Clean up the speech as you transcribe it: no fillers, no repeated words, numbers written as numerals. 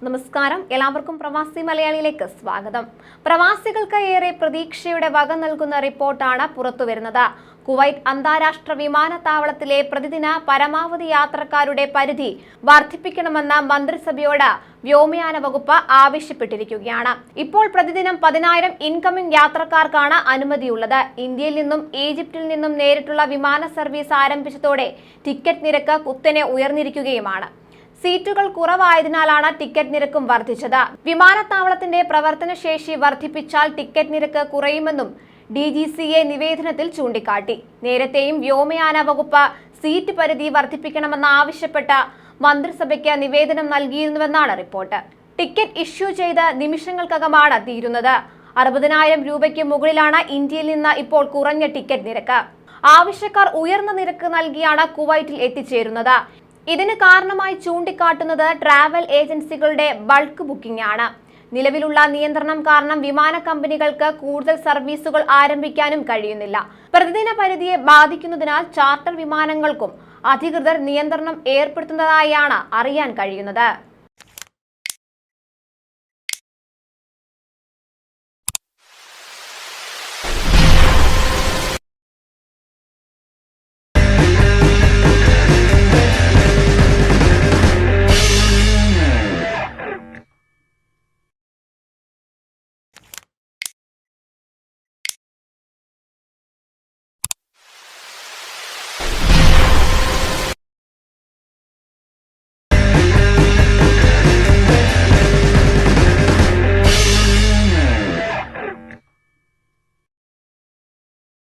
നമസ്കാരം, എല്ലാവർക്കും പ്രവാസി മലയാളിയിലേക്ക് സ്വാഗതം. പ്രവാസികൾക്ക് ഏറെ പ്രതീക്ഷയുടെ വക നൽകുന്ന റിപ്പോർട്ടാണ് പുറത്തുവരുന്നത്. കുവൈറ്റ് അന്താരാഷ്ട്ര വിമാനത്താവളത്തിലെ പ്രതിദിന പരമാവധി യാത്രക്കാരുടെ പരിധി വർദ്ധിപ്പിക്കണമെന്ന് മന്ത്രിസഭയോട് വ്യോമയാന വകുപ്പ് ആവശ്യപ്പെട്ടിരിക്കുകയാണ്. ഇപ്പോൾ പ്രതിദിനം 10,000 ഇൻകമിംഗ് യാത്രക്കാർക്കാണ് അനുമതിയുള്ളത്. ഇന്ത്യയിൽ നിന്നും ഈജിപ്തിൽ നിന്നും നേരിട്ടുള്ള വിമാന സർവീസ് ആരംഭിച്ചതോടെ ടിക്കറ്റ് നിരക്ക് കുത്തനെ ഉയർന്നിരിക്കുകയുമാണ്. സീറ്റുകൾ കുറവായതിനാലാണ് ടിക്കറ്റ് നിരക്കും വർദ്ധിച്ചത്. വിമാനത്താവളത്തിന്റെ പ്രവർത്തനശേഷി വർദ്ധിപ്പിച്ചാൽ ടിക്കറ്റ് നിരക്ക് കുറയുമെന്നും DGCA നിവേദനത്തിൽ ചൂണ്ടിക്കാട്ടി. നേരത്തെയും വ്യോമയാന വകുപ്പ് സീറ്റ് പരിധി വർദ്ധിപ്പിക്കണമെന്ന് ആവശ്യപ്പെട്ട് മന്ത്രിസഭയ്ക്ക് നിവേദനം നൽകിയിരുന്നുവെന്നാണ് റിപ്പോർട്ട്. ടിക്കറ്റ് ഇഷ്യൂ ചെയ്ത് നിമിഷങ്ങൾക്കകമാണ് തീരുന്നത്. 60,000 രൂപയ്ക്ക് മുകളിലാണ് ഇന്ത്യയിൽ നിന്ന് ഇപ്പോൾ കുറഞ്ഞ ടിക്കറ്റ് നിരക്ക്. ആവശ്യക്കാർ ഉയർന്ന നിരക്ക് നൽകിയാണ് കുവൈറ്റിൽ എത്തിച്ചേരുന്നത്. ഇതിന് കാരണമായി ചൂണ്ടിക്കാട്ടുന്നത് ട്രാവൽ ഏജൻസികളുടെ ബൾക്ക് ബുക്കിംഗ് ആണ്. നിലവിലുള്ള നിയന്ത്രണം കാരണം വിമാന കമ്പനികൾക്ക് കൂടുതൽ സർവീസുകൾ ആരംഭിക്കാനും കഴിയുന്നില്ല. പ്രതിദിന പരിധിയെ ബാധിക്കുന്നതിനാൽ ചാർട്ടർ വിമാനങ്ങൾക്കും അധികൃതർ നിയന്ത്രണം ഏർപ്പെടുത്തുന്നതായാണ് അറിയാൻ കഴിയുന്നത്.